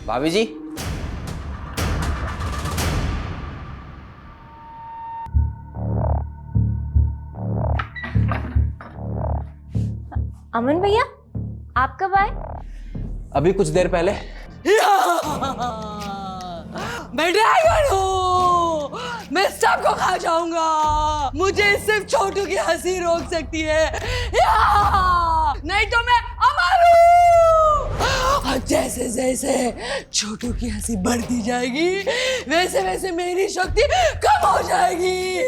भाभी जी। अमन भैया, आप कब आए? अभी कुछ देर पहले। मैं ड्रैगन हूँ, मैं सबको खा जाऊंगा। मुझे सिर्फ छोटू की हंसी रोक सकती है, नहीं तो मैं अमर हूँ। और जैसे जैसे छोटू की हंसी बढ़ती जाएगी, वैसे वैसे मेरी शक्ति कम हो जाएगी।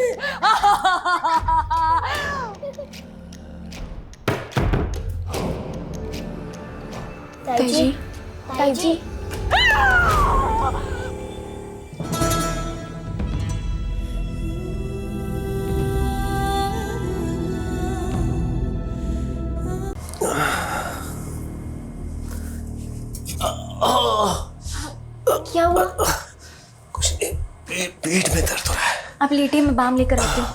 ताई जी, ताई जी। क्या हुआ? कुछ नहीं, पीठ में दर्द हो रहा है। आप लेटिए, मैं बाम लेकर आती हूँ।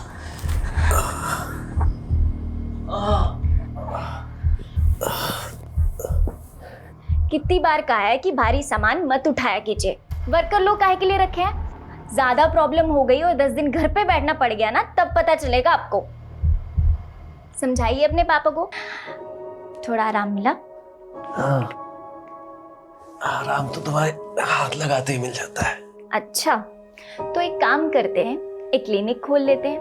कितनी बार कहा है कि भारी सामान मत उठाया कीजिए। वर्कर लोग काहे के लिए रखे हैं? ज्यादा प्रॉब्लम हो गई और 10 दिन घर पे बैठना पड़ गया ना, तब पता चलेगा आपको। समझाइए अपने पापा को, थोड़ा आराम मिला। हाँ, आराम तो तुम्हारे हाथ लगाते ही मिल जाता है। अच्छा, तो एक काम करते हैं, एक क्लिनिक खोल लेते हैं।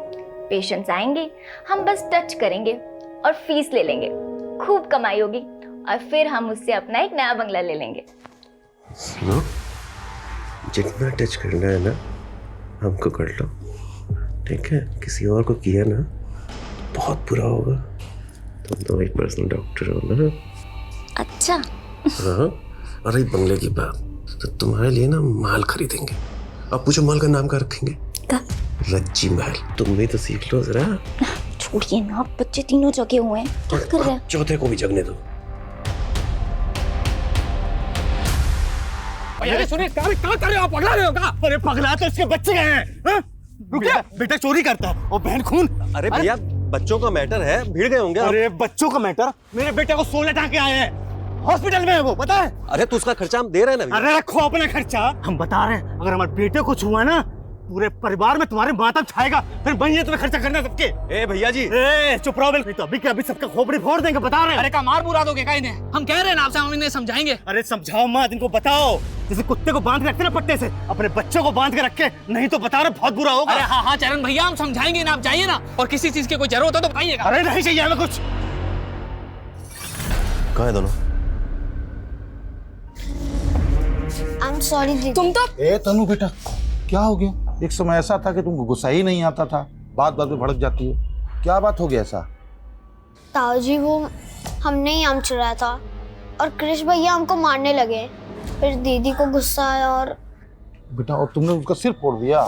पेशेंट्स आएंगे, हम बस टच करेंगे और फीस ले लेंगे। खूब कमाई होगी और फिर हम उससे अपना एक नया बंगला ले लेंगे। सुनो, जितना टच करना है ना हमको कर लो, ठीक है? किसी और को किया ना बहुत बुरा होगा। तुम तो एक पर्सनल डॉक्टर हो ना। अच्छा। हाँ, और एक बंगले की बात, तो तुम्हारे लिए ना माल खरीदेंगे। अब पूछो माल का नाम क्या रखेंगे? का? रज्जी महल। तुम भी तो सीख लो जरा। छोड़िए ना, बच्चे तीनों जगे हुए हैं, क्या कर रहे हैं? चौथे को भी जगने दो। अरे सुनिए, क्या कर रहे हो आप? पगला रहे हो क्या? अरे पगला तो इसके बच्चे हैं। रुकिए, बेटा चोरी करता है और बहन खून। अरे भैया, बच्चों का मैटर है, भीड़ गए होंगे। अरे बच्चों का मैटर? मेरे बेटे को 16 टांके आए हैं, हॉस्पिटल में है वो, पता है? अरे तो उसका खर्चा हम दे रहे हैं ना। अरे रखो अपना खर्चा, हम बता रहे हैं। अगर हमारे बेटे को कुछ हुआ ना, पूरे परिवार में तुम्हारे मातम छाएगा, फिर वही तुम्हें खर्चा करना सबके। ए भैया जी, ए चुप रहो। नहीं तो अभी के अभी सबका खोपड़ी फोड़ देंगे, बता रहे हैं। अरे का मार बुरा दोगे का इन्हें? हम कह रहे हैं ना आपसे, हम इन्हें समझाएंगे। अरे समझाओ मत, इनको बताओ। जैसे कुत्ते को बांध के रखते ना पट्टे से, अपने बच्चों को बांध के रखे, नहीं तो बता रहे बहुत बुरा होगा। अरे हाँ हाँ चरण भैया, हम समझाएंगे ना, आप जाइए ना। और किसी चीज की कोई जरूरत हो तो बताइएगा। अरे नहीं चाहिए हमें कुछ। कहाँ है दोनों? I'm sorry दीदी। तुम तो ए तनु बेटा, क्या हो गया? एक समय ऐसा था कि तुमको गुस्सा ही नहीं आता था, बात बात में भड़क जाती हो। क्या बात हो गया ऐसा? ताऊ जी, वो हमने ही आम चुराया था और कृष भैया हमको मारने लगे। फिर दीदी को गुस्सा आया और बेटा, और तुमने उसका सिर फोड़ दिया?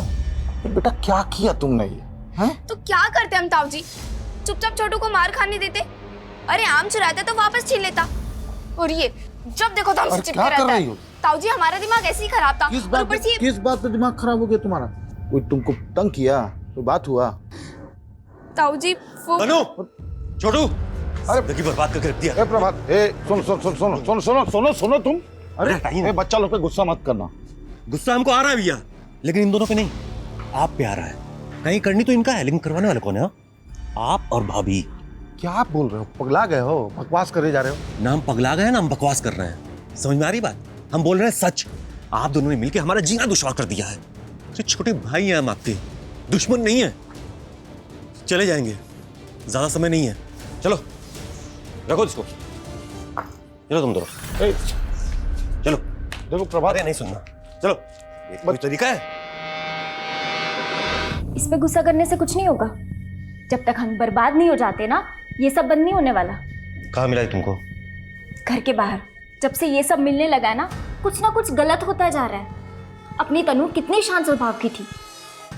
तो बेटा क्या किया तुमने ये? हैं? तो क्या करते हम ताऊ जी? चुपचाप छोटू को मार खाने देते? अरे आम चुराता तो वापस छीन लेता। और ये जब देखो तो हमसे चिपके रहता है। ताऊ जी, हमारा दिमाग ऐसे ही खराब था। किस बात पे दिमाग खराब हो गया तुम्हारा? कोई तुमको तंग किया? कोई बात हुआ? ताऊ जी वो अनु, छोटू, अरे देखिए बर्बाद करके रख दिया। ए प्रभात, ए सुनो तुम। अरे बच्चा लोग पे गुस्सा मत करना। गुस्सा हमको आ रहा है भैया, लेकिन इन दोनों पे नहीं। आप पे आ रहा है। कहीं करनी तो इनका है, लेकिन करवाने वाला कौन है? आप और भाभी। क्या आप बोल रहे हो? पगला गए हो? बकवास करे जा रहे हो? ना हम पगला गए, ना हम बकवास कर रहे हैं। समझ में आ रही बात? हम बोल रहे हैं सच। आप दोनों ने मिलकर हमारा जीना दुश्वार कर दिया है। छोटे भाई हैं हम आपके, दुश्मन नहीं है। चले जाएंगे, ज्यादा समय नहीं है। चलो रखो इसको, चलो तुम दोनों, चलो। देखो प्रभात, नहीं सुनना, चलो। कोई तरीका है? इस पे गुस्सा करने से कुछ नहीं होगा। जब तक हम बर्बाद नहीं हो जाते ना, ये सब बंद नहीं होने वाला। कहाँ मिला है तुमको? घर के बाहर। जब से ये सब मिलने लगा है ना कुछ गलत होता जा रहा है। अपनी तनु कितनी शांत स्वभाव की थी,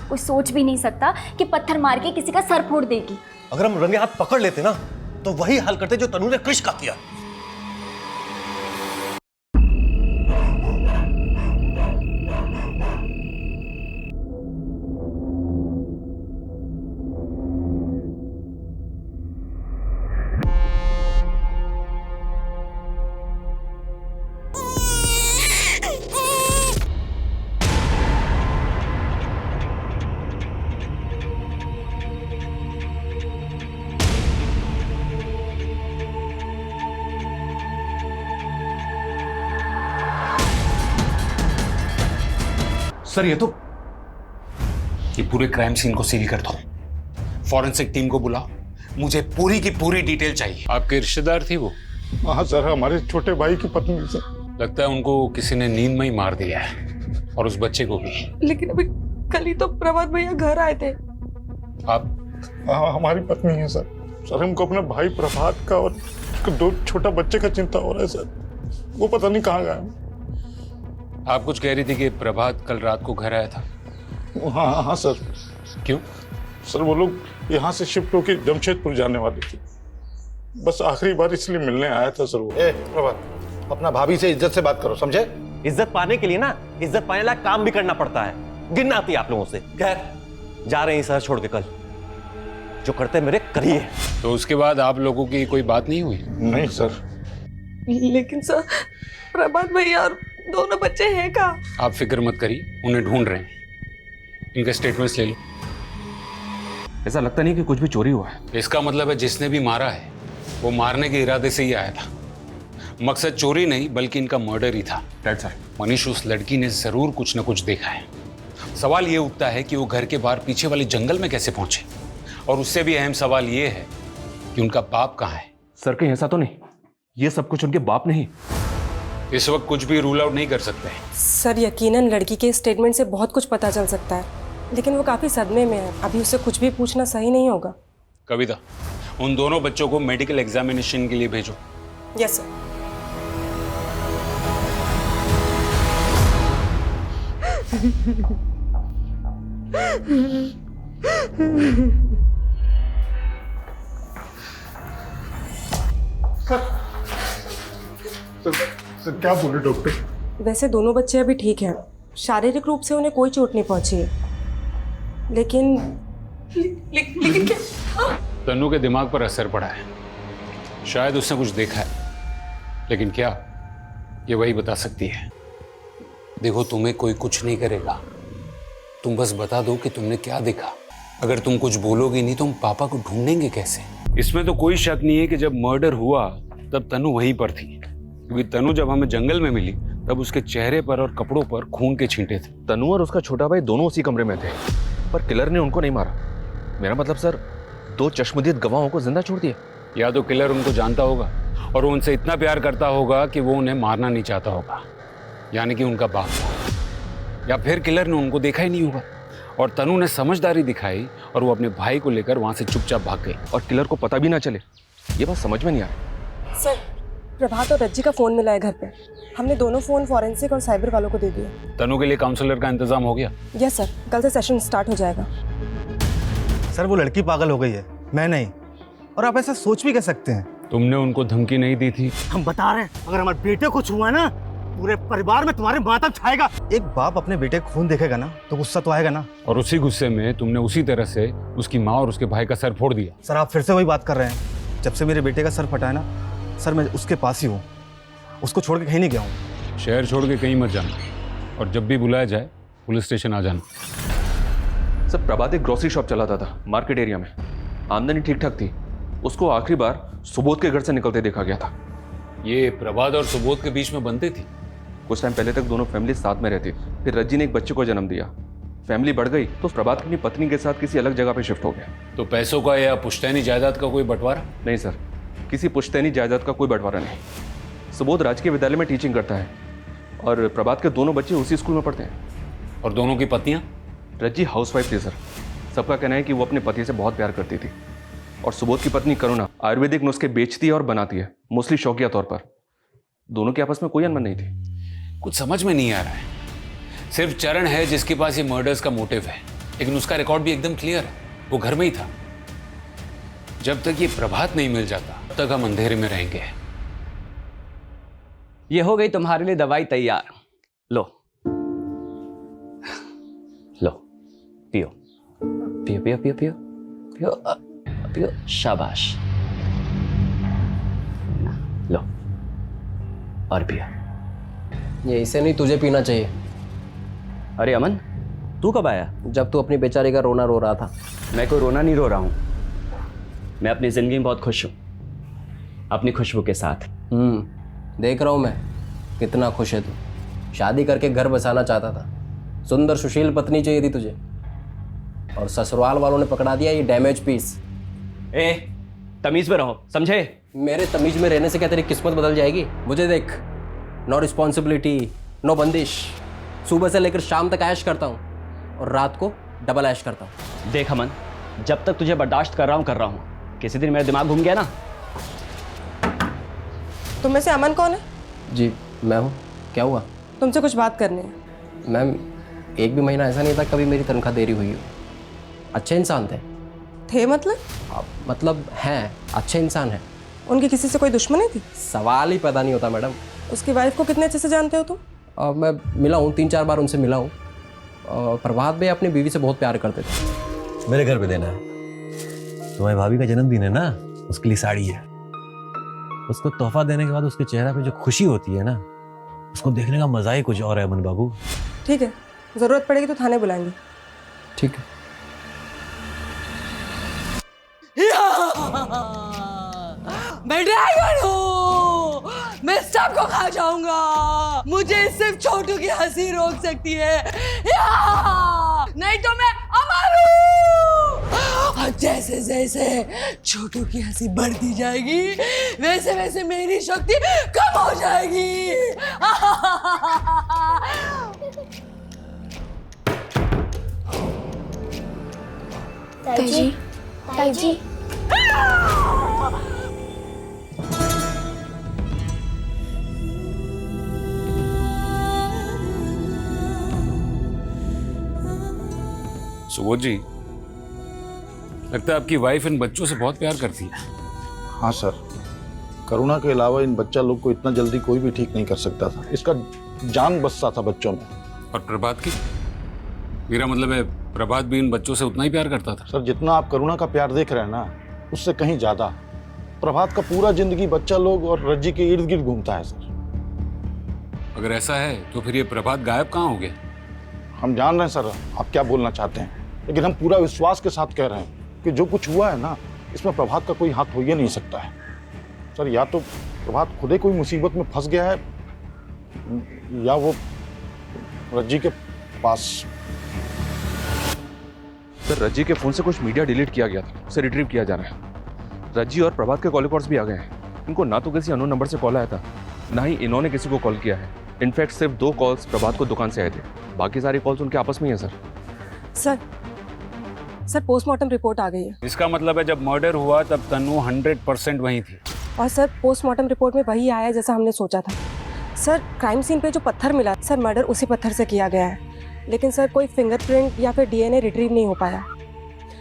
कोई सोच भी नहीं सकता कि पत्थर मार के किसी का सर फोड़ देगी। अगर हम रंगे हाथ पकड़ लेते ना, तो वही हाल करते जो तनु ने कृष का किया। सर ये पूरे क्राइम सीन को सील कर दो, फॉरेंसिक टीम को बुलाओ, मुझे पूरी की पूरी डिटेल चाहिए। आपके रिश्तेदार थी वो? हाँ सर, हमारे छोटे भाई की पत्नी सर। लगता है उनको किसी ने नींद में ही मार दिया है, और उस बच्चे को भी। लेकिन अभी कल ही तो प्रभात भैया घर आए थे। आप? हाँ, हमारी पत्नी है सर। सर हमको अपने भाई प्रभात का और 2 छोटा बच्चे का चिंता हो रहा है सर, वो पता नहीं कहाँ गया। आप कुछ कह रही थी कि प्रभात कल रात को घर आया था? हाँ हाँ सर। क्यों? सर वो लोग यहाँ से शिफ्ट होकर जमशेदपुर जाने वाले थे, बस आखिरी बार इसलिए मिलने आया था सर वो। प्रभात, अपना भाभी से इज्जत से बात करो, समझे? इज्जत पाने के लिए ना इज्जत पाने लायक काम भी करना पड़ता है, गिनना आती है आप लोगों से। खैर जा रहे हैं शहर छोड़ के, कल जो करते मेरे करिए। तो उसके बाद आप लोगों की कोई बात नहीं हुई? नहीं सर। लेकिन सर प्रभात भैया और दोनों बच्चे हैं कहाँ? आप फिक्र मत करिए, उन्हें ढूंढ रहे हैं, इनके स्टेटमेंट्स ले लो। ऐसा लगता नहीं कि कुछ भी चोरी हुआ है। इसका मतलब है जिसने भी मारा है वो मारने के इरादे से ही आया था, मकसद चोरी नहीं बल्कि इनका मर्डर ही था। Right sir. मनीष, उस लड़की ने जरूर कुछ न कुछ देखा है। सवाल ये उठता है कि वो घर के बाहर पीछे वाले जंगल में कैसे पहुंचे, और उससे भी अहम सवाल ये है कि उनका बाप कहाँ है। सर कहीं ऐसा तो नहीं ये सब कुछ उनके बाप नहीं? इस वक्त कुछ भी रूल आउट नहीं कर सकते। सर यकीनन लड़की के स्टेटमेंट से बहुत कुछ पता चल सकता है, लेकिन वो काफी सदमे में है, अभी उससे कुछ भी पूछना सही नहीं होगा। कविता, उन दोनों बच्चों को मेडिकल एग्जामिनेशन के लिए भेजो। Yes sir. सर क्या बोले डॉक्टर? वैसे दोनों बच्चे अभी ठीक हैं, शारीरिक रूप से उन्हें कोई चोट नहीं पहुंची है, लेकिन लेकिन क्या? तन्नू के दिमाग पर असर पड़ा है, शायद उसने कुछ देखा है, लेकिन क्या ये वही बता सकती है। देखो, तुम्हें कोई कुछ नहीं करेगा, तुम बस बता दो कि तुमने क्या देखा। अगर तुम कुछ बोलोगी नहीं तो हम पापा को ढूंढेंगे कैसे? इसमें तो कोई शक नहीं है कि जब मर्डर हुआ तब तन्नू वहीं पर थी, क्योंकि तन्नू जब हमें जंगल में मिली तब उसके चेहरे पर और कपड़ों पर खून के छींटे थे। तन्नू और उसका छोटा भाई दोनों उसी कमरे में थे, पर किलर ने उनको नहीं मारा। मेरा मतलब सर, 2 चश्मदीद गवाहों को जिंदा छोड़ दिया। या तो किलर उनको जानता होगा और वो उनसे इतना प्यार करता होगा कि वो उन्हें मारना नहीं चाहता होगा, यानी कि उनका बाप था। या फिर किलर ने उनको देखा ही नहीं होगा और तन्नू ने समझदारी दिखाई और वो अपने भाई को लेकर वहां से चुपचाप भाग गई और किलर को पता भी ना चले। ये बात समझ में नहीं आ रही। सर प्रभात और रज्जी का फोन मिला है घर पे, हमने दोनों फोन फॉरेंसिक और साइबर वालों को दे दिया। तन्नू के लिए काउंसलर का इंतजाम हो गया? यस सर, कल से सेशन स्टार्ट हो जाएगा। सर वो लड़की पागल हो गई है, मैं नहीं। और आप ऐसा सोच भी कह सकते हैं? तुमने उनको धमकी नहीं दी थी? हम बता रहे हैं, अगर हमारे बेटे को कुछ हुआ ना, पूरे परिवार में तुम्हारे मातम छाएगा। एक बाप अपने बेटे को खून देखेगा ना तो गुस्सा तो आएगा ना। और उसी गुस्से में तुमने उसी तरह से उसकी माँ और उसके भाई का सर फोड़ दिया। सर आप फिर से वही बात कर रहे हैं। जब से मेरे बेटे का सर फटा है ना सर, मैं उसके पास ही हूँ, उसको छोड़ के कहीं नहीं गया हूँ। शहर छोड़ के कहीं मत जाना, और जब भी बुलाया जाए पुलिस स्टेशन आ जाना। सर प्रभात एक ग्रोसरी शॉप चलाता था मार्केट एरिया में, आमदनी ठीक ठाक थी। उसको आखिरी बार सुबोध के घर से निकलते देखा गया था। ये प्रभात और सुबोध के बीच में बनती थी? कुछ टाइम पहले तक दोनों फैमिली साथ में रहती, फिर रज्जी ने एक बच्चे को जन्म दिया, फैमिली बढ़ गई तो प्रभात अपनी पत्नी के साथ किसी अलग जगह पे शिफ्ट हो गया। तो पैसों का या पुश्तैनी जायदाद का कोई बंटवारा? नहीं सर, किसी पुश्तैनी जायदाद का कोई बंटवारा नहीं। सुबोध राजकीय विद्यालय में टीचिंग करता है और प्रभात के दोनों बच्चे उसी स्कूल में पढ़ते हैं। और दोनों की पत्नियां? रज्जी हाउसवाइफ थी सर। सबका कहना है कि वो अपने पति से बहुत प्यार करती थी। और सुबोध की पत्नी करुणा आयुर्वेदिक नुस्खे बेचती है और बनाती है, मोस्टली शौकिया तौर पर। दोनों के आपस में कोई अनबन नहीं थी। कुछ समझ में नहीं आ रहा है। सिर्फ चरण है जिसके पास ये मर्डर्स का मोटिव है, लेकिन उसका रिकॉर्ड भी एकदम क्लियर है, वो घर में ही था। जब तक ये प्रभात नहीं मिल जाता तब तक हम अंधेरे में रहेंगे। ये हो गई तुम्हारे लिए दवाई तैयार। लो लो, पियो पियो पियो पियो पियो पियो पियो, शाबाश। लो और पियो। ये इसे नहीं, तुझे पीना चाहिए। अरे अमन, तू कब आया? जब तू अपनी बेचारी का रोना रो रहा था। मैं कोई रोना नहीं रो रहा हूँ, मैं अपनी जिंदगी में बहुत खुश हूँ, अपनी खुशबू के साथ। देख रहा हूँ मैं कितना खुश है तू। शादी करके घर बसाना चाहता था, सुंदर सुशील पत्नी चाहिए थी तुझे, और ससुराल वालों ने पकड़ा दिया ये डैमेज पीस। ए, तमीज में रहो, समझे? मेरे तमीज में रहने से क्या तेरी किस्मत बदल जाएगी? मुझे देख, नो रिस्पॉन्सिबिलिटी, नो बंदिश। सुबह से लेकर शाम तक ऐश करता हूँ और रात को डबल ऐश करता हूँ। देख अमन, जब तक तुझे बर्दाश्त कर रहा हूँ, किसी दिन मेरा दिमाग घूम गया ना। तुम में से अमन कौन है? जी मैं हूँ। क्या हुआ? तुमसे कुछ बात करनी है। मैम, एक भी महीना ऐसा नहीं था कभी मेरी तनख्वाह देरी हुई हो। अच्छे इंसान थे। मतलब हैं, अच्छे इंसान हैं। उनकी किसी से कोई दुश्मनी थी? सवाल ही पैदा नहीं होता मैडम। उसकी वाइफ को कितने अच्छे से जानते हो तुम? मैं मिला हूँ, 3-4 बार उनसे मिला हूँ। प्रभात भाई अपनी बीवी से बहुत प्यार करते थे। मेरे घर पे देना है। तुम्हारी भाभी का जन्मदिन है ना, उसके लिए साड़ी है। उसको तोहफा देने के बाद उसके चेहरे पे जो खुशी होती है ना, उसको देखने का मजा ही कुछ और है अमन बाबू। ठीक है, जरूरत पड़ेगी तो थाने बुलाएंगे। ठीक है। मैं ड्रैगन हूँ, मैं सबको खा जाऊंगा। मुझे सिर्फ छोटू की हंसी रोक सकती है, नहीं तो मैं अमर हूँ। और जैसे जैसे छोटू की हंसी बढ़ती जाएगी, वैसे वैसे मेरी शक्ति कम हो जाएगी। ताई जी, ताई जी। सुबोध जी, लगता है आपकी वाइफ इन बच्चों से बहुत प्यार करती है। हाँ सर, करुणा के अलावा इन बच्चा लोग को इतना जल्दी कोई भी ठीक नहीं कर सकता था। इसका जान बसता था बच्चों में। और प्रभात की? मेरा मतलब है प्रभात भी इन बच्चों से उतना ही प्यार करता था। सर, जितना आप करुणा का प्यार देख रहे हैं ना, उससे कहीं ज्यादा। प्रभात का पूरा जिंदगी बच्चा लोग और रज्जी के इर्द गिर्द घूमता है सर। अगर ऐसा है तो फिर ये प्रभात गायब कहाँ हो गए? हम जान रहे हैं सर आप क्या बोलना चाहते हैं, लेकिन हम पूरा विश्वास के साथ कह रहे हैं कि जो कुछ हुआ है ना, इसमें प्रभात का कोई हाथ हो ही नहीं सकता है। सर, या तो प्रभात खुद ही कोई मुसीबत में फंस गया है, या वो रज्जी के पास। सर, रज्जी के फोन से कुछ मीडिया डिलीट किया गया था, उसे रिट्रीव किया जा रहा है। रज्जी और प्रभात के कॉल रिकॉर्ड्स भी आ गए हैं। इनको ना तो किसी अननोन नंबर से कॉल आया था, ना ही इन्होंने किसी को कॉल किया है। इनफैक्ट सिर्फ 2 कॉल्स प्रभात को दुकान से आए थे, बाकी सारी कॉल्स उनके आपस में ही है। सर पोस्टमार्टम रिपोर्ट आ गई है। इसका मतलब है जब मर्डर हुआ तब तन्नू 100% वहीं थी। और सर पोस्टमार्टम रिपोर्ट में वही आया जैसा हमने सोचा था। सर, क्राइम सीन पे जो पत्थर मिला, सर मर्डर उसी पत्थर से किया गया है, लेकिन सर कोई फिंगरप्रिंट या फिर डीएनए रिट्रीव नहीं हो पाया।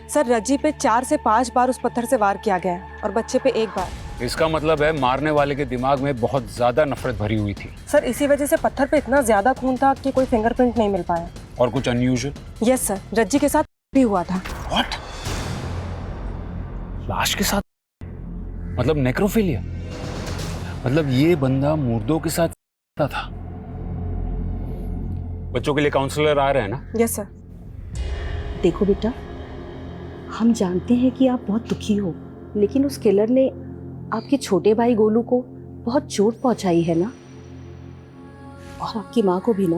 सर, रज्जी पे 4 से 5 बार उस पत्थर से वार किया गया है और बच्चे पे 1 बार। इसका मतलब है मारने वाले के दिमाग में बहुत ज्यादा नफरत भरी हुई थी। सर, इसी वजह से पत्थर पे इतना ज्यादा खून था कि कोई फिंगरप्रिंट नहीं मिल पाया। और कुछ अनयूजुअल? यस सर, रज्जी के साथ भी हुआ था। व्हाट? लाश के साथ? मतलब नेक्रोफिलिया? मतलब ये बंदा मुर्दों के साथ था। बच्चों के लिए काउंसलर आ रहे हैं ना? Yes sir. देखो बेटा, हम जानते हैं कि आप बहुत दुखी हो, लेकिन उस किलर ने आपके छोटे भाई गोलू को बहुत चोट पहुंचाई है ना, और आपकी माँ को भी ना।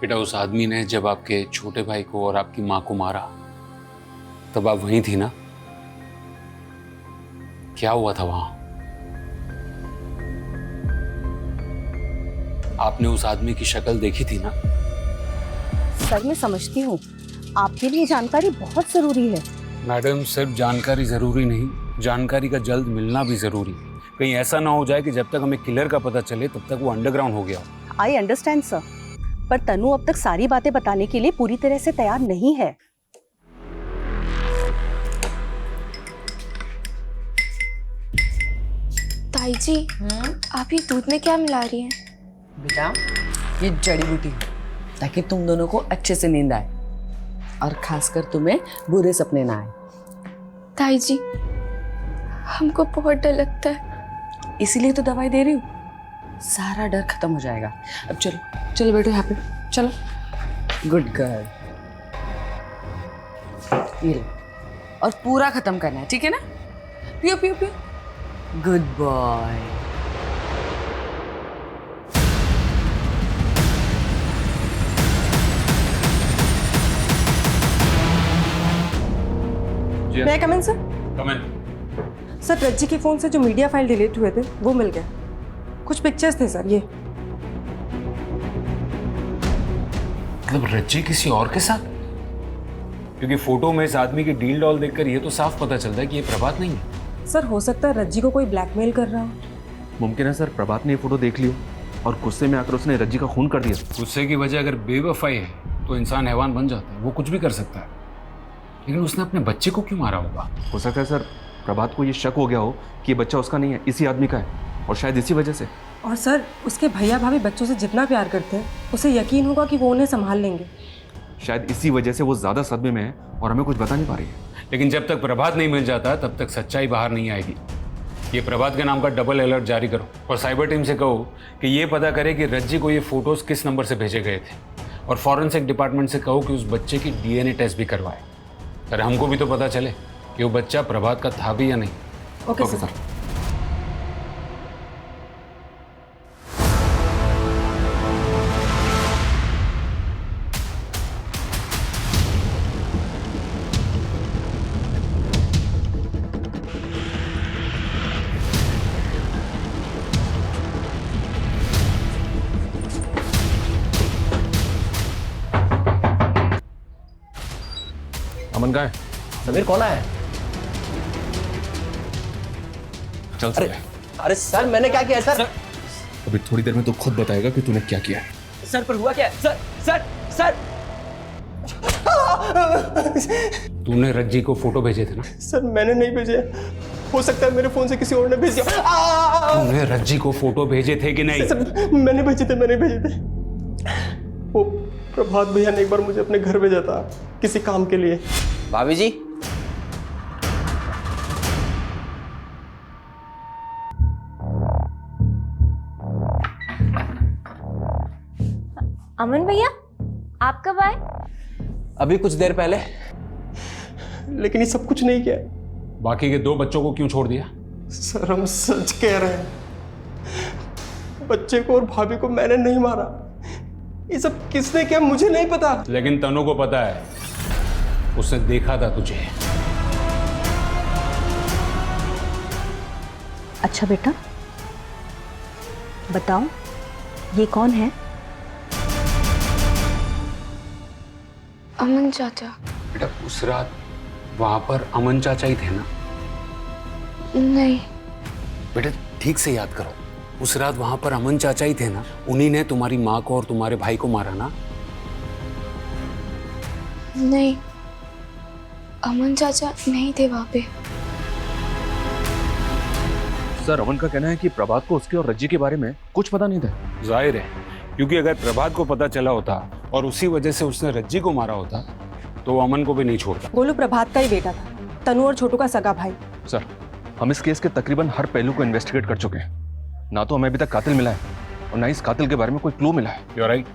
बेटा, उस आदमी ने जब आपके छोटे भाई को और आपकी माँ को मारा तब आप वहीं थी ना? क्या हुआ था वहां? आपने उस आदमी की शक्ल देखी थी ना? सर, मैं समझती हूँ आपके लिए जानकारी बहुत जरूरी है। मैडम, सिर्फ जानकारी जरूरी नहीं, जानकारी का जल्द मिलना भी जरूरी है। कहीं ऐसा ना हो जाए कि जब तक हमें किलर का पता चले तब तक वो अंडरग्राउंड हो गया। आई अंडरस्टैंड सर, पर तनु अब तक सारी बातें बताने के लिए पूरी तरह से तैयार नहीं है। ताई जी, आप ये दूध में क्या मिला रही हैं? बेटा, ये जड़ी बूटी है ताकि तुम दोनों को अच्छे से नींद आए और खासकर तुम्हें बुरे सपने ना आए। ताई जी, हमको बहुत डर लगता है। इसीलिए तो दवाई दे रही हूँ, सारा डर खत्म हो जाएगा। अब चलो चलो बेटो, यहाँ पे चलो। गुड गर्ल, ये लो, और पूरा खत्म करना है, ठीक है ना? पियो पियो पियो। Good boy. मैं कम इन सर? कम इन। सर रज्जी के फोन से जो मीडिया फाइल डिलीट हुए थे वो मिल गए। कुछ पिक्चर्स थे सर, ये। मतलब रज्जी किसी और के साथ? क्योंकि फोटो में इस आदमी की डील डॉल देखकर ये तो साफ पता चलता है कि ये प्रभात नहीं है। सर हो सकता है रज्जी को कोई ब्लैकमेल कर रहा हो। मुमकिन है सर प्रभात ने ये फोटो देख ली हो और गुस्से में आकर उसने रज्जी का खून कर दिया। गुस्से की वजह अगर बेवफाई है तो इंसान हैवान बन जाता है, वो कुछ भी कर सकता है। लेकिन उसने अपने बच्चे को क्यों मारा होगा? हो सकता है सर प्रभात को ये शक हो गया हो कि ये बच्चा उसका नहीं है, इसी आदमी का है, और शायद इसी वजह से। और सर उसके भैया भाभी बच्चों से जितना प्यार करते हैं उसे यकीन होगा कि वो उन्हें संभाल लेंगे। शायद इसी वजह से वो ज्यादा सदमे में है और हमें कुछ बता नहीं पा रही है। लेकिन जब तक प्रभात नहीं मिल जाता तब तक सच्चाई बाहर नहीं आएगी। ये प्रभात के नाम का डबल अलर्ट जारी करो और साइबर टीम से कहो कि ये पता करे कि रज्जी को ये फोटोज किस नंबर से भेजे गए थे, और फॉरेंसिक डिपार्टमेंट से कहो कि उस बच्चे की डीएनए टेस्ट भी करवाए। अरे हमको भी तो पता चले कि वो बच्चा प्रभात का था भी या नहीं। Okay sir. अमन कहाँ है? समीर कौन है? चल अरे अरे सर मैंने क्या किया सर? अभी थोड़ी देर में तो खुद बताएगा कि तूने क्या किया है। सर पर हुआ क्या? सर सर सर तूने रज्जी को फोटो भेजे थे ना? सर मैंने नहीं भेजे, हो सकता है मेरे फोन से किसी और ने भेज दिया। तूने रज्जी को फोटो भेजे थे कि नहीं? सर मैंने भेजे थे। वो प्रभात भैया ने एक बार मुझे अपने घर भेजा था किसी काम के लिए। भाभी जी अमन भैया आप कब आए? अभी कुछ देर पहले। लेकिन ये सब कुछ नहीं किया। बाकी के 2 बच्चों को क्यों छोड़ दिया? सर हम सच कह रहे हैं, बच्चे को और भाभी को मैंने नहीं मारा। ये सब किसने किया मुझे नहीं पता। लेकिन तनु को पता है, उसने देखा था तुझे। अच्छा बेटा बताओ ये कौन है? अमन चाचा। बेटा उस रात वहां पर अमन चाचा ही थे ना? नहीं बेटा ठीक से याद करो, उस रात वहां पर अमन चाचा ही थे ना? उन्हीं ने तुम्हारी माँ को और तुम्हारे भाई को मारा ना? नहीं, अमन चाचा नहीं थे वहां पे। सर अमन का कहना है कि प्रभात को उसके और रज्जी के बारे में कुछ पता नहीं था। जाहिर है, क्योंकि अगर प्रभात को पता चला होता और उसी वजह से उसने रज्जी को मारा होता तो वो अमन को भी नहीं छोड़ता। गोलू प्रभात का ही बेटा था, तनु और छोटू का सगा भाई। सर हम इस केस के तकरीबन हर पहलू को इन्वेस्टिगेट कर चुके हैं। ना तो हमें अभी तक कातिल मिला है और ना इस कातिल के बारे में कोई क्लू मिला है। You right.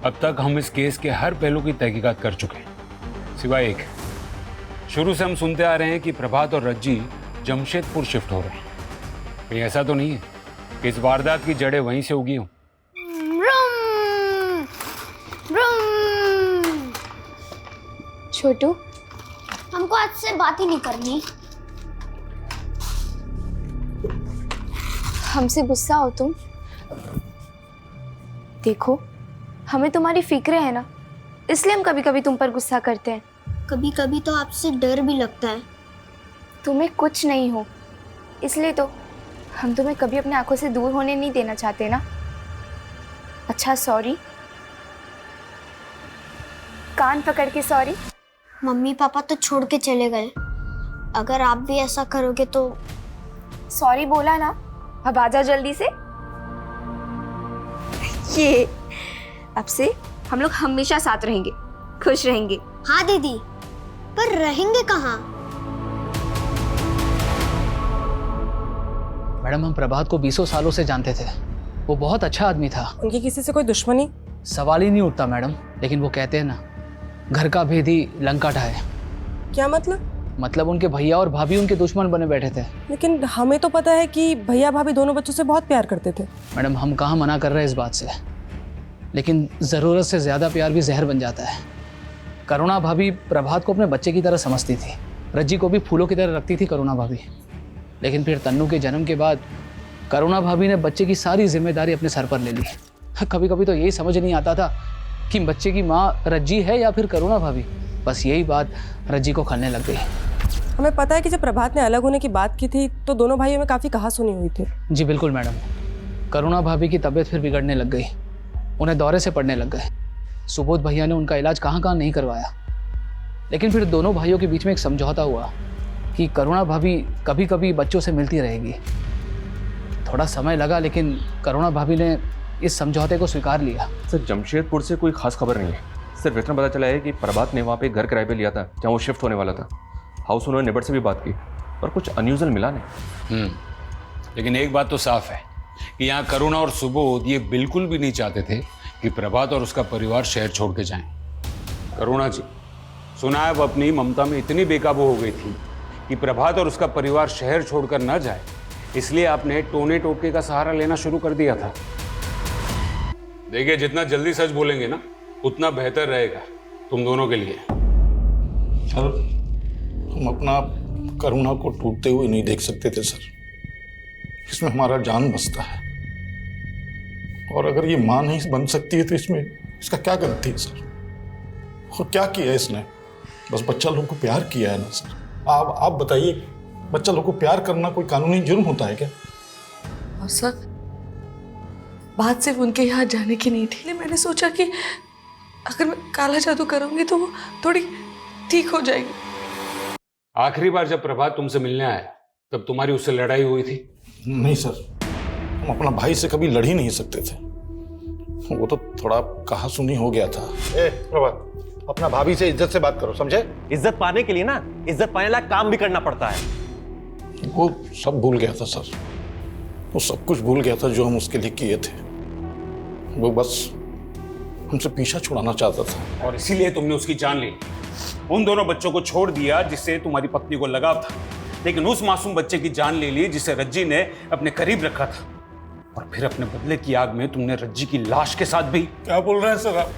अब तक हम इस केस के हर पहलू की तहकीकात कर चुके हैं सिवाय एक। शुरू से हम सुनते आ रहे हैं कि प्रभात और रज्जी जमशेदपुर शिफ्ट हो रहे हैं। कहीं ऐसा तो नहीं है कि इस वारदात की जड़ें वहीं से उगी हों? छोटू हमको आज से बात ही नहीं करनी। हमसे गुस्सा हो तुम? देखो हमें तुम्हारी फिक्र है ना, इसलिए हम कभी कभी तुम पर गुस्सा करते हैं। कभी कभी तो आपसे डर भी लगता है। तुम्हें कुछ नहीं हो, इसलिए तो हम तुम्हें कभी अपनी आंखों से दूर होने नहीं देना चाहते ना। अच्छा सॉरी, कान पकड़ के सॉरी। मम्मी पापा तो छोड़ के चले गए, अगर आप भी ऐसा करोगे तो। सॉरी बोला ना, अब आजा जल्दी से। ये अब से हम लोग हमेशा साथ रहेंगे, खुश रहेंगे। हाँ दीदी, पर रहेंगे कहाँ? मैडम हम प्रभात को 20 सालों से जानते थे, वो बहुत अच्छा आदमी था। उनकी किसी से कोई दुश्मनी? सवाल ही नहीं उठता मैडम, लेकिन वो कहते हैं ना घर का भेद ही लंका ढाए। क्या मतलब? मतलब उनके भैया और भाभी उनके दुश्मन बने बैठे थे। लेकिन हमें तो पता है कि भैया भाभी दोनों बच्चों से बहुत प्यार करते थे। मैडम हम कहाँ मना कर रहे हैं इस बात से, लेकिन ज़रूरत से ज़्यादा प्यार भी जहर बन जाता है। करुणा भाभी प्रभात को अपने बच्चे की तरह समझती थी, रज्जी को भी फूलों की तरह रखती थी करुणा भाभी। लेकिन फिर तन्नू के जन्म के बाद करुणा भाभी ने बच्चे की सारी जिम्मेदारी अपने सर पर ले ली। कभी कभी तो यही समझ नहीं आता था कि बच्चे की माँ रज्जी है या फिर करुणा भाभी। बस यही बात रज्जी को खलने लग गई। हमें पता है कि जब प्रभात ने अलग होने की बात की थी तो दोनों भाइयों में काफ़ी कहासुनी हुई थी। जी बिल्कुल मैडम। करुणा भाभी की तबीयत फिर बिगड़ने लग गई, उन्हें दौरे से पड़ने लग गए। सुबोध भैया ने उनका इलाज कहाँ कहाँ नहीं करवाया। लेकिन फिर दोनों भाइयों के बीच में एक समझौता हुआ कि करुणा भाभी कभी कभी बच्चों से मिलती रहेगी। थोड़ा समय लगा लेकिन करुणा भाभी ने इस समझौते को स्वीकार लिया। सर जमशेदपुर से कोई खास खबर नहीं है, सिर्फ इतना पता चला है कि प्रभात ने वहाँ पे घर किराए पे लिया था जहाँ वो शिफ्ट होने वाला था। हाउस ओनर नेबर से भी बात की पर कुछ अनयूजुअल मिला नहीं। लेकिन एक बात तो साफ है कि यहाँ करुणा और सुबोध ये बिल्कुल भी नहीं चाहते थे कि प्रभात और उसका परिवार शहर छोड़ के जाएं। करुणा जी, सुना है वो अपनी ममता में इतनी बेकाबू हो गई थी कि प्रभात और उसका परिवार शहर छोड़कर न जाए, इसलिए आपने टोने टोटके का सहारा लेना शुरू कर दिया था। देखिए, जितना जल्दी सच बोलेंगे ना उतना बेहतर रहेगा तुम दोनों के लिए। सर, हम अपना करुणा को टूटते हुए नहीं देख सकते थे सर। इसमें हमारा जान बसता है, और अगर ये मां नहीं बन सकती है तो इसमें इसका क्या गलती है सर? और क्या किया है इसने? बस बच्चा लोगों को प्यार किया है ना सर। आप बताइए, बच्चा लोगों को प्यार करना कोई कानूनी जुर्म होता है क्या? और सर, बात सिर्फ उनके यहाँ जाने की नहीं थी। मैंने सोचा कि अगर मैं काला जादू करूंगी तो वो थोड़ी ठीक हो जाएगी। आखिरी बार जब प्रभात तुमसे मिलने आया तब तुम्हारी उससे लड़ाई हुई थी? नहीं सर, हम अपना भाई से कभी लड़ ही नहीं सकते थे। वो तो थोड़ा कहासुनी हो गया था। प्रभात, अपना भाभी से इज्जत से बात करो, समझे? इज्जत पाने के लिए ना इज्जत पाने लायक काम भी करना पड़ता है। वो सब भूल गया था सर, वो सब कुछ भूल गया था जो हम उसके लिए किए थे। वो बस हमसे पीछा छुड़ाना चाहता था, और इसीलिए तुमने उसकी जान ली। उन दोनों बच्चों को छोड़ दिया जिससे तुम्हारी पत्नी को लगाव था, लेकिन उस मासूम बच्चे की जान ले ली जिसे रज्जी ने अपने करीब रखा था। और फिर अपने बदले की आग में तुमने रज्जी की लाश के साथ भी। क्या बोल रहे हैं सर आप?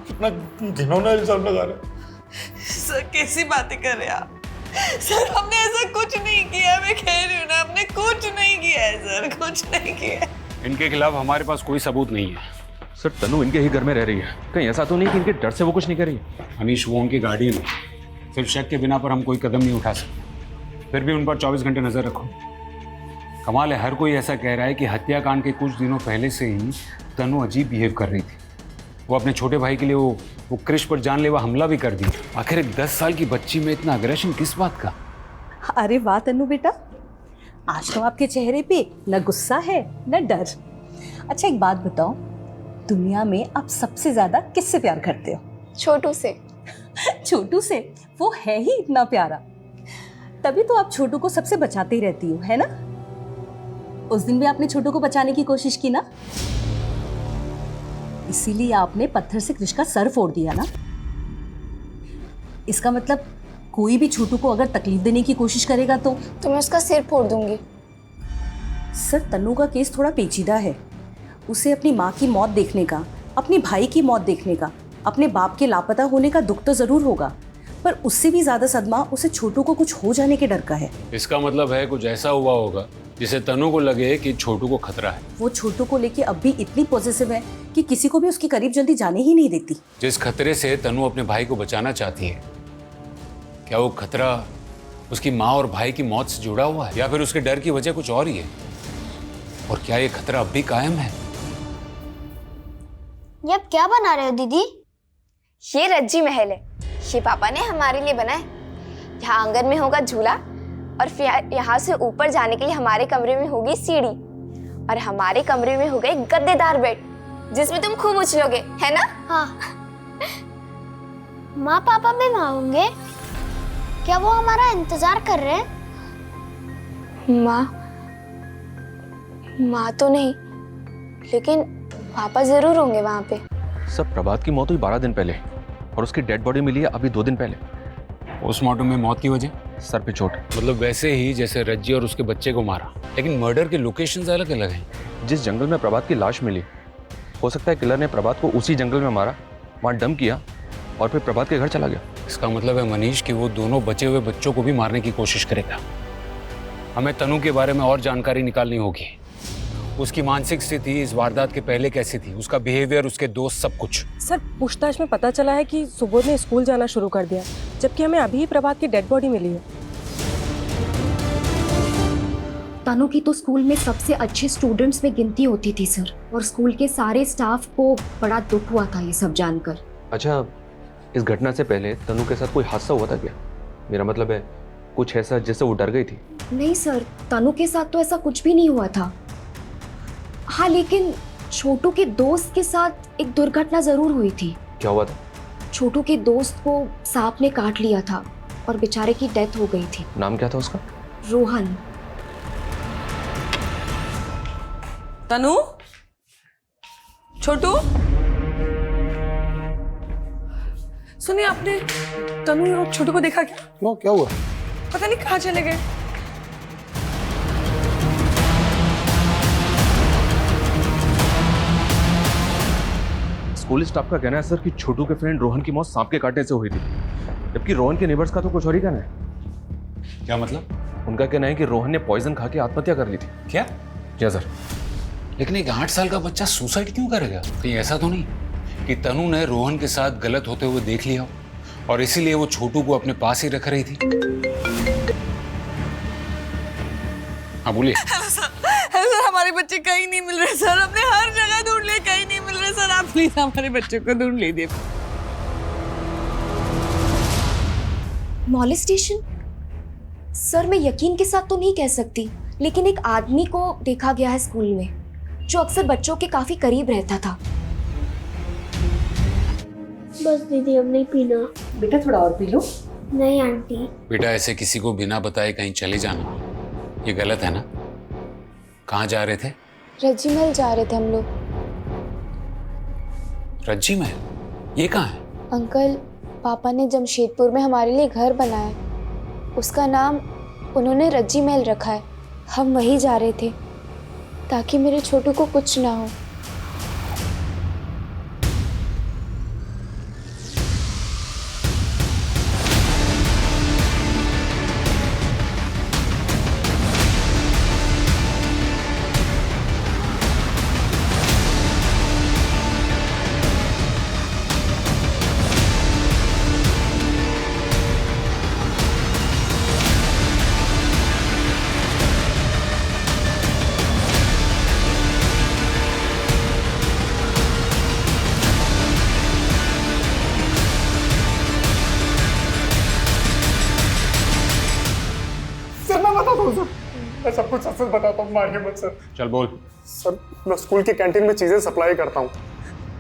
कितना घिनौना इल्जाम लगा रहे हैं। सर कैसी बातें कर रहे हैं आप? सर हमने ऐसा कुछ नहीं किया, मैं कह रही हूँ ना, हमने कुछ नहीं किया है सर, कुछ नहीं किया। इनके खिलाफ हमारे पास कोई सबूत नहीं है। सर तनु इनके ही घर में रह रही है, कहीं ऐसा तो नहीं कि इनके डर से वो कुछ नहीं कर रही है? अनीश, वो उनकी गाड़ी में, सिर्फ शक के बिना पर हम कोई कदम नहीं उठा सकते। फिर भी उन पर 24 घंटे नजर रखो। कमाल है, हर कोई ऐसा कह रहा है कि हत्याकांड के कुछ दिनों पहले से ही तनु अजीब बिहेव कर रही थी। वो अपने छोटे भाई के लिए वो क्रिश पर जानलेवा हमला भी कर दिया। आखिर एक 10 साल की बच्ची में इतना अग्रेशन किस बात का? अरे वाह तन्नू बेटा, आज तो आपके चेहरे पे न गुस्सा है न डर। अच्छा एक बात बताओ, दुनिया में आप सबसे ज्यादा किससे प्यार करते हो? छोटू से। छोटू से? वो है ही इतना प्यारा, तभी तो आप छोटू को सबसे बचाते ही रहती हो, है ना? उस दिन भी आपने छोटू को बचाने की कोशिश की ना, इसीलिए आपने पत्थर से कृष का सर फोड़ दिया ना। इसका मतलब कोई भी छोटू को अगर तकलीफ देने की कोशिश करेगा तो मैं उसका सिर फोड़ दूंगी। सर तन्नू का केस थोड़ा पेचीदा है। उसे अपनी माँ की मौत देखने का, अपने भाई की मौत देखने का, अपने बाप के लापता होने का दुख तो जरूर होगा, पर उससे भी ज्यादा सदमा उसे छोटू को कुछ हो जाने के डर का है। इसका मतलब है कुछ ऐसा हुआ होगा जिसे तनु को लगे कि छोटू को खतरा है। वो छोटू को लेके अब भी इतनी पॉजिटिव है कि किसी को भी उसके करीब जल्दी जाने ही नहीं देती। जिस खतरे से तनु अपने भाई को बचाना चाहती है, क्या वो खतरा उसकी माँ और भाई की मौत से जुड़ा हुआ है या फिर उसके डर की वजह कुछ और ही है? और क्या ये खतरा अब भी कायम है? ये अब क्या बना रहे हो दीदी? ये रज्जी महल है, ये पापा ने हमारे लिए बनाया। यहाँ आंगन में होगा झूला, और फिर यहाँ से ऊपर जाने के लिए हमारे कमरे में होगी सीढ़ी, और हमारे कमरे में होगा एक गद्देदार बेड जिसमें तुम खूब उछलोगे, है ना? हाँ। माँ पापा भी वहाँ होंगे? क्या वो हमारा इंतजार कर रहे हैं? माँ तो नहीं, लेकिन पापा जरूर होंगे वहाँ पे। सब प्रभात की मौत हुई 12 दिन पहले और उसकी डेड बॉडी मिली है अभी 2 दिन पहले। पोस्टमार्टम में मौत की वजह? सर पे चोट। मतलब वैसे ही जैसे रज्जी और उसके बच्चे को मारा, लेकिन मर्डर के लोकेशंस अलग अलग हैं। जिस जंगल में प्रभात की लाश मिली, हो सकता है किलर ने प्रभात को उसी जंगल में मारा, वहाँ डंप किया और फिर प्रभात के घर चला गया। इसका मतलब है मनीष कि वो दोनों बचे हुए बच्चों को भी मारने की कोशिश करेगा। हमें तनु के बारे में और जानकारी निकालनी होगी। उसकी मानसिक स्थिति इस वारदात के पहले कैसी थी, उसका बिहेवियर, उसके दोस्त, सब कुछ। सर पूछताछ में पता चला है कि सुबोध ने स्कूल जाना शुरू कर दिया, जबकि हमें अभी ही प्रभात की डेड बॉडी मिली है। तनु की तो स्कूल में सबसे अच्छे स्टूडेंट्स में गिनती होती थी सर, और स्कूल के सारे स्टाफ को बड़ा दुख हुआ था ये सब जानकर। अच्छा, इस घटना से पहले तनु के साथ कोई हादसा हुआ था क्या? मेरा मतलब है कुछ ऐसा जिससे वो डर गई थी। नहीं सर, तनु के साथ तो ऐसा कुछ भी नहीं हुआ था। हाँ, लेकिन छोटू के दोस्त के साथ एक दुर्घटना जरूर हुई थी। क्या हुआ था? छोटू के दोस्त को सांप ने काट लिया था और बेचारे की डेथ हो गई थी। नाम क्या था उसका? रोहन। तनु, छोटू, सुनिए, आपने तनु और छोटू को देखा क्या? क्यों, क्या हुआ? पता नहीं कहाँ चले गए। स्कूल स्टाफ का कहना है सर कि छोटू के फ्रेंड रोहन की मौत सांप के काटने से हुई थी, जबकि रोहन के नेबर्स का तो कुछ और ही कहना है। क्या मतलब? उनका कहना है कि रोहन ने पॉइजन खा के आत्महत्या कर ली थी। क्या? क्या सर? लेकिन एक 8 साल का बच्चा सुसाइड क्यों करेगा? कहीं ऐसा तो नहीं कि तनु ने रोहन के साथ गलत होते हुए देख लिया हो और इसीलिए वो छोटू को अपने पास ही रख रही थी? हाँ बोलिए। हेलो सर, हमारे बच्चे कहीं नहीं मिल रहे सर, हमने हर जगह ढूंढ लिए, कहीं नहीं मिल रहे सर, आप प्लीज हमारे बच्चे को ढूंढ लीजिए। मॉलेस्टेशन? सर मैं यकीन के साथ तो नहीं कह सकती, लेकिन एक आदमी को देखा गया है स्कूल में जो अक्सर बच्चों के काफी करीब रहता था। बस दीदी, अब नहीं पीना। बेटा थोड़ा और पी लो। नहीं आंटी। बेटा ऐसे किसी को बिना बताए कहीं चले जाना ये गलत है ना? कहाँ जा रहे थे? रज्जी महल जा रहे थे हम लोग। रज्जी महल? ये कहाँ है? अंकल, पापा ने जमशेदपुर में हमारे लिए घर बनाया है, उसका नाम उन्होंने रज्जी महल रखा है। हम वहीं जा रहे थे ताकि मेरे छोटू को कुछ ना हो। मैं सब कुछ सच बताता हूँ, मारिए मत सर। चल बोल। सर मैं स्कूल की कैंटीन में चीजें सप्लाई करता हूँ,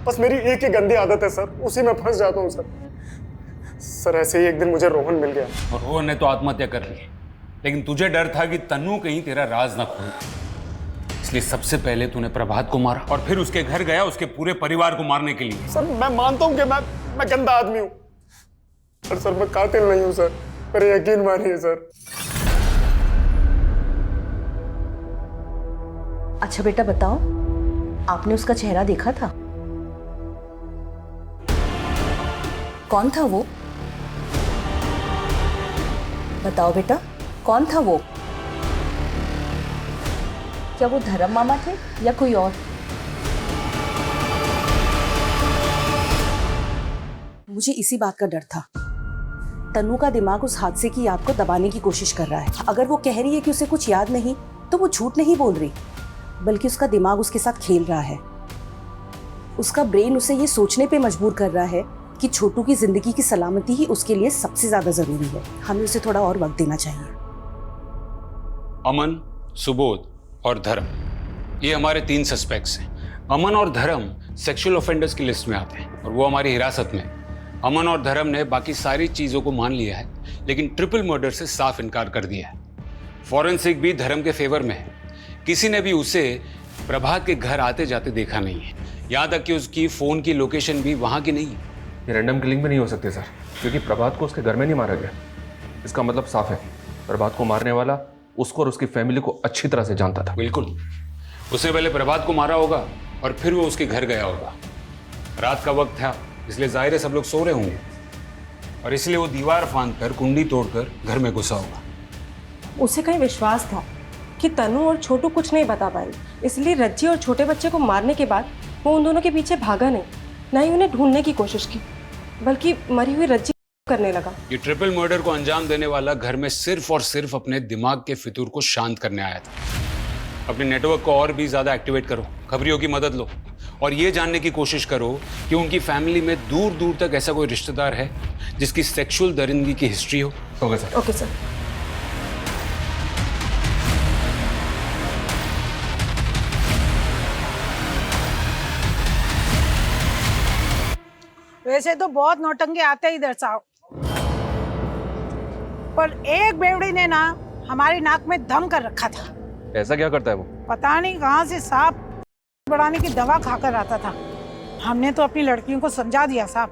बस मेरी एक ही गंदी आदत है सर, उसी में फंस जाता हूँ सर। सर ऐसे ही एक दिन मुझे रोहन मिल गया और रोहन ने तो आत्महत्या कर ली, लेकिन तुझे डर था कि तन्नू कहीं तेरा राज ना खोले, इसलिए सबसे पहले तूने प्रभात को मारा और फिर उसके घर गया उसके पूरे परिवार को मारने के लिए। सर मैं मानता हूँ कि मैं गंदा आदमी हूँ, पर सर मैं कातिल नहीं हूँ सर, मेरे यकीन मानिए सर। अच्छा बेटा बताओ, आपने उसका चेहरा देखा था? कौन था वो? बताओ बेटा, कौन था वो? क्या वो धर्म मामा थे या कोई और? मुझे इसी बात का डर था। तन्नू का दिमाग उस हादसे की याद को दबाने की कोशिश कर रहा है। अगर वो कह रही है कि उसे कुछ याद नहीं, तो वो झूठ नहीं बोल रही, बल्कि उसका दिमाग उसके साथ खेल रहा है। उसका ब्रेन उसे ये सोचने पे मजबूर कर रहा है कि छोटू की जिंदगी की सलामती ही उसके लिए सबसे ज्यादा जरूरी है। हमें उसे थोड़ा और वक्त देना चाहिए। अमन, सुबोध और धर्म, ये हमारे 3 सस्पेक्ट्स हैं। अमन और धर्म सेक्सुअल ऑफेंडर्स की लिस्ट में आते हैं और वो हमारी हिरासत में। अमन और धर्म ने बाकी सारी चीजों को मान लिया है, लेकिन ट्रिपल मर्डर से साफ इनकार कर दिया है। फॉरेंसिक भी धर्म के फेवर में है, किसी ने भी उसे प्रभात के घर आते जाते देखा नहीं है, यहाँ तक कि उसकी फोन की लोकेशन भी वहाँ की नहीं है। ये रैंडम किलिंग भी नहीं हो सकती सर, क्योंकि प्रभात को उसके घर में नहीं मारा गया। इसका मतलब साफ है, प्रभात को मारने वाला उसको और उसकी फैमिली को अच्छी तरह से जानता था। बिल्कुल, उसने पहले प्रभात को मारा होगा और फिर वो उसके घर गया होगा। रात का वक्त था, इसलिए जाहिर है सब लोग सो रहे होंगे। और इसलिए वो दीवार फांद कर कुंडी तोड़कर घर में घुसा होगा। उसे कहीं विश्वास था कि तनु और छोटू कुछ नहीं बता पाएंगे, इसलिए रज्जी और छोटे बच्चे को मारने के बाद वो उन दोनों के पीछे भागा नहीं, ना ही उन्हें ढूंढने की कोशिश की, बल्कि मरी हुई रज्जी करने लगा। ये ट्रिपल मर्डर को अंजाम देने वाला घर में सिर्फ और सिर्फ अपने दिमाग के फितूर को शांत करने आया था। अपने नेटवर्क को और भी ज्यादा एक्टिवेट करो, खबरियों की मदद लो और ये जानने की कोशिश करो कि उनकी फैमिली में दूर दूर तक ऐसा कोई रिश्तेदार है जिसकी सेक्सुअल दरिंदगी की हिस्ट्री हो। Okay sir. Okay sir. वैसे तो बहुत नौटंके आते ही इधर साहब, पर एक बेवड़ी ने ना हमारी नाक में दम कर रखा था। ऐसा क्या करता है वो? पता नहीं कहाँ से सांप बढ़ाने की दवा खाकर आता था। हमने तो अपनी लड़कियों को समझा दिया साहब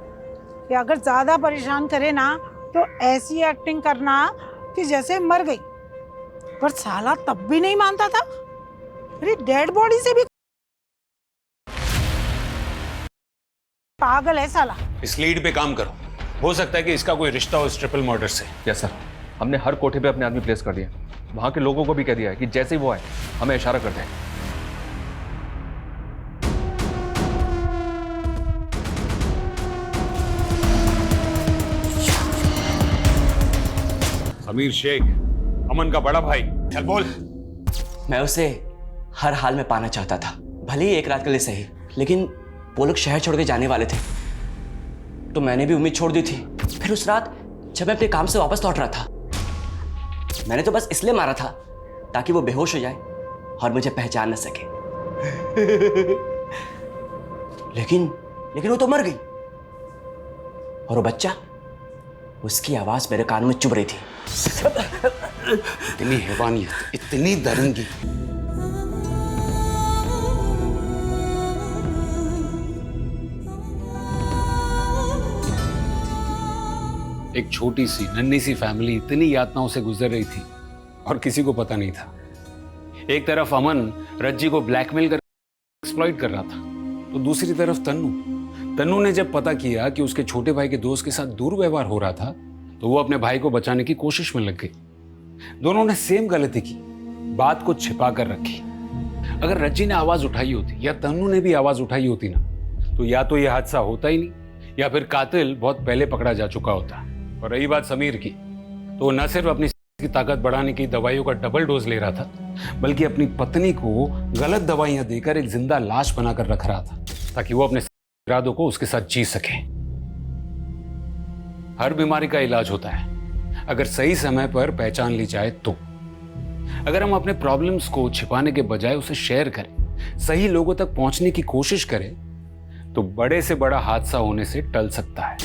कि अगर ज्यादा परेशान करे ना तो ऐसी एक्टिंग करना कि जैसे मर गई, पर साला तब भी नहीं मानता था। अरे डेड बॉडी से भी पागल है साला। इस लीड पे काम करो, हो सकता है कि इसका कोई रिश्ता हो इस ट्रिपल मर्डर से। यस सर, हमने हर कोठे पे अपने आदमी प्लेस कर दिया, वहां के लोगों को भी कह दिया है कि जैसे ही वो आए हमें इशारा कर दें। समीर शेख, अमन का बड़ा भाई, चल बोल। मैं उसे हर हाल में पाना चाहता था, भले ही एक रात के लिए सही, लेकिन वो लोग शहर छोड़ के जाने वाले थे तो मैंने भी उम्मीद छोड़ दी थी। फिर उस रात जब मैं अपने काम से वापस लौट रहा था, मैंने तो बस इसलिए मारा था ताकि वो बेहोश हो जाए और मुझे पहचान न सके। लेकिन वो तो मर गई, और वो बच्चा, उसकी आवाज मेरे कान में चुभ रही थी। इतनी हैवानियत, इतनी दरिंदगी। एक छोटी सी नन्ही सी फैमिली इतनी यातनाओं से गुजर रही थी और किसी को पता नहीं था। एक तरफ अमन रज्जी को ब्लैकमेल कर एक्सप्लॉइट कर रहा था, तो दूसरी तरफ तन्नू ने जब पता किया कि उसके छोटे भाई के दोस्त के साथ दुर्व्यवहार हो रहा था तो वो अपने भाई को बचाने की कोशिश में लग गई। दोनों ने सेम गलती की, बात को छिपा कर रखी। अगर रज्जी ने आवाज उठाई होती या तन्नू ने भी आवाज उठाई होती ना, तो या तो यह हादसा होता ही नहीं या फिर कातिल बहुत पहले पकड़ा जा चुका होता। और रही बात समीर की, तो वो न सिर्फ अपनी की ताकत बढ़ाने की दवाइयों का डबल डोज ले रहा था, बल्कि अपनी पत्नी को गलत दवाइयां देकर एक जिंदा लाश बनाकर रख रहा था ताकि वो अपने इरादों को उसके साथ जी सके। हर बीमारी का इलाज होता है अगर सही समय पर पहचान ली जाए तो। अगर हम अपने प्रॉब्लम्स को छिपाने के बजाय उसे शेयर करें, सही लोगों तक पहुंचने की कोशिश करें, तो बड़े से बड़ा हादसा होने से टल सकता है।